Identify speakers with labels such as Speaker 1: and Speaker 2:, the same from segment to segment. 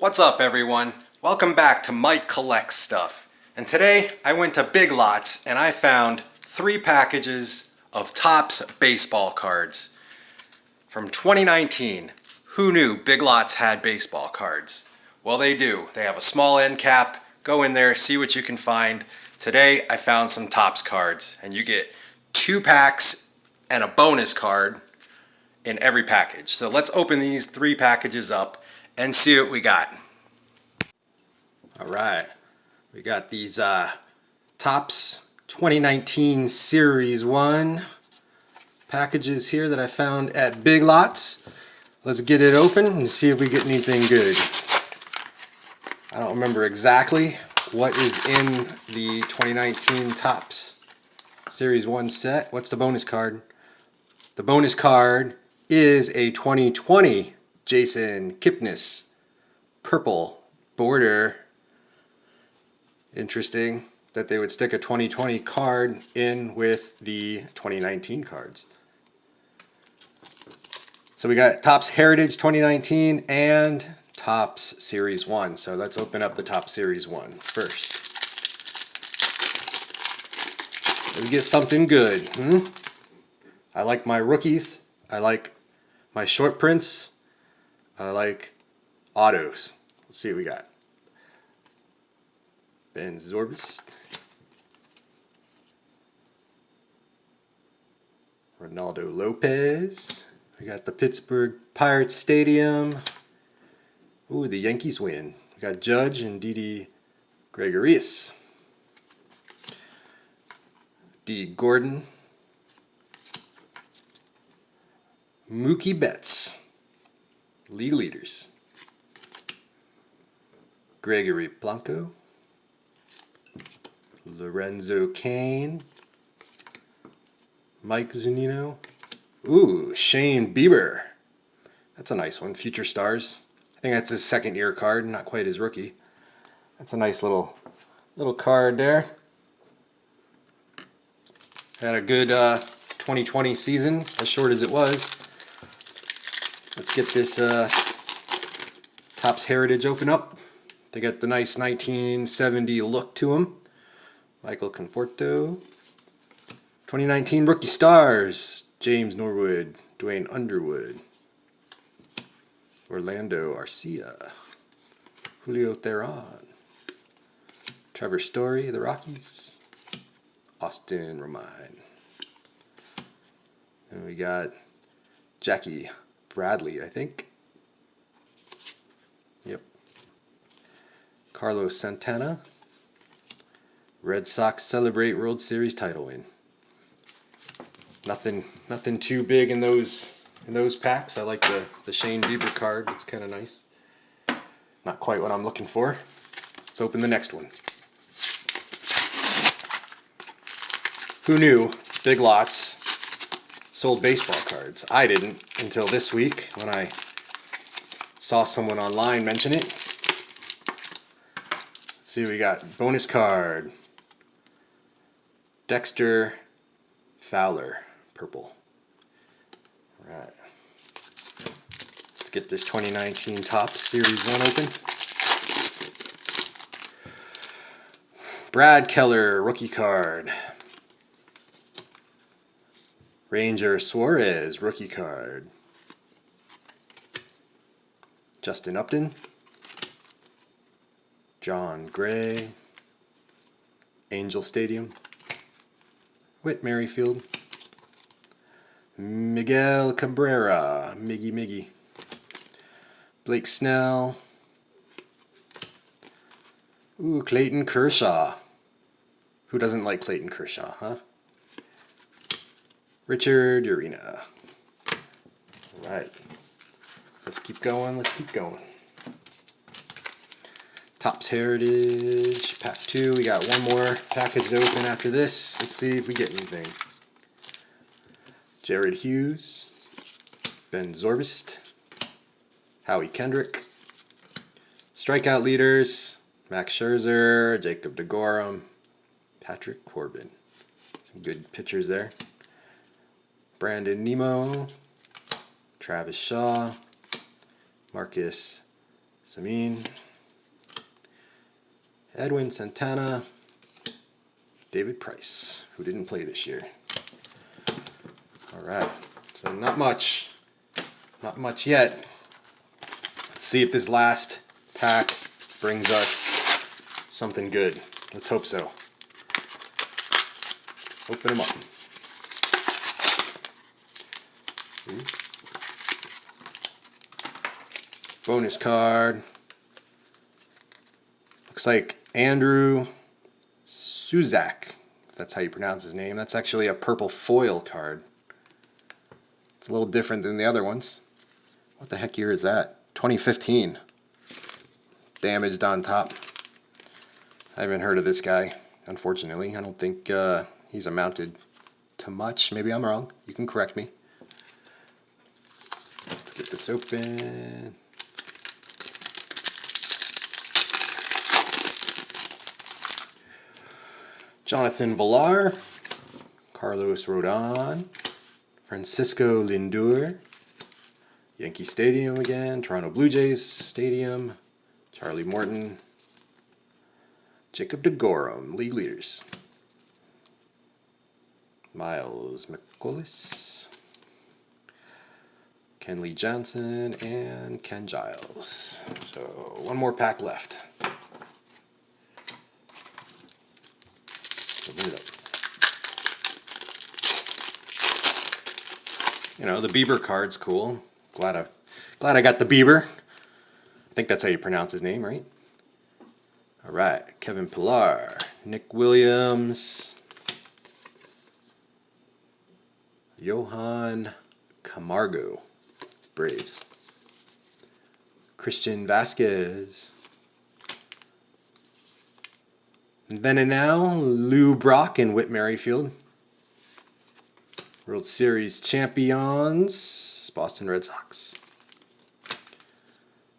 Speaker 1: What's up, everyone? Welcome back to Mike Collects Stuff. And today I went to Big Lots and I found 3 packages of Topps baseball cards from 2019. Who knew Big Lots had baseball cards? Well, they do. They have a small end cap. Go in there, see what you can find. Today I found some Topps cards, and you get 2 packs and a bonus card in every package. So let's open these 3 packages up and see what we got. All right, we got these Topps 2019 Series 1 packages here that I found at Big Lots. Let's get it open and see if we get anything good. I don't remember exactly what is in the 2019 Topps Series 1 set. What's the bonus card? The bonus card is a 2020 Jason Kipnis purple border. Interesting that they would stick a 2020 card in with the 2019 cards. So we got Topps Heritage 2019 and Topps Series 1. So let's open up the Topps Series 1 first. Let's get something good. I like my rookies. I like my short prints. I like autos. Let's see what we got. Ben Zorbist. Ronaldo Lopez. We got the Pittsburgh Pirates Stadium. Ooh, the Yankees win. We got Judge and Didi Gregorius. D. Gordon. Mookie Betts. League leaders. Gregory Blanco. Lorenzo Cain. Mike Zunino. Ooh, Shane Bieber. That's a nice one. Future Stars. I think that's his second year card, not quite his rookie. That's a nice little card there. Had a good 2020 season, as short as it was. Let's get this Topps Heritage open up. They got the nice 1970 look to them. Michael Conforto. 2019 Rookie Stars. James Norwood. Dwayne Underwood. Orlando Arcia. Julio Theron. Trevor Story, the Rockies. Austin Romine. And we got Jackie Bradley, I think. Yep. Carlos Santana. Red Sox celebrate World Series title win. Nothing too big in those packs. I like the Shane Bieber card. It's kind of nice. Not quite what I'm looking for. Let's open the next one. Who knew Big Lots sold baseball cards? I didn't until this week when I saw someone online mention it. Let's see what we got. Bonus card. Dexter Fowler, purple. All right. Let's get this 2019 Topps Series 1 open. Brad Keller, rookie card. Ranger Suarez, rookie card. Justin Upton. John Gray. Angel Stadium. Whit Merrifield. Miguel Cabrera, Miggy. Blake Snell. Ooh, Clayton Kershaw. Who doesn't like Clayton Kershaw, huh? Richard Urena. All right. Let's keep going. Topps Heritage, pack 2. We got one more package to open after this. Let's see if we get anything. Jared Hughes, Ben Zorbist, Howie Kendrick, strikeout leaders, Max Scherzer, Jacob DeGorum, Patrick Corbin. Some good pitchers there. Brandon Nimmo, Travis Shaw, Marcus Sameen, Edwin Santana, David Price, who didn't play this year. Alright, so not much yet. Let's see if this last pack brings us something good. Let's hope so. Open them up. Bonus card. Looks like Andrew Suzak, if that's how you pronounce his name. That's actually a purple foil card. It's a little different than the other ones. What the heck year is that? 2015. Damaged on top. I haven't heard of this guy, unfortunately. I don't think he's amounted to much. Maybe I'm wrong. You can correct me. Let's get this open. Jonathan Villar, Carlos Rodon, Francisco Lindor, Yankee Stadium again, Toronto Blue Jays Stadium, Charlie Morton, Jacob DeGorum, league leaders, Miles McCollum, Kenley Johnson, and Ken Giles. So one more pack left. Open it up. You know, the Bieber card's cool. Glad I got the Bieber. I think that's how you pronounce his name, right? All right, Kevin Pillar, Nick Williams, Johan Camargo, Braves, Christian Vasquez. And then and now, Lou Brock and Whit Merrifield. World Series champions, Boston Red Sox.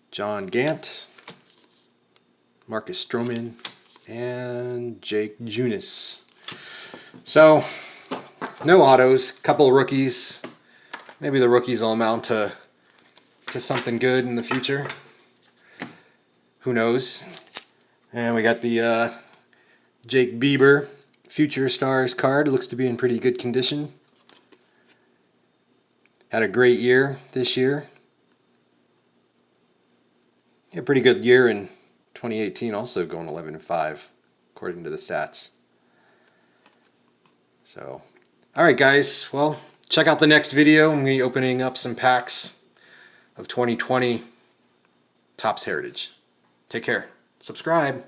Speaker 1: John Gant, Marcus Stroman, and Jake Junis. So, no autos, couple rookies. Maybe the rookies will amount to something good in the future. Who knows? And we got the Jake Bieber Future Stars card. Looks to be in pretty good condition. Had a great year this year. Yeah, pretty good year in 2018, also going 11-5 according to the stats. So, alright guys, well, check out the next video. I'm going to be opening up some packs of 2020 Topps Heritage. Take care. Subscribe.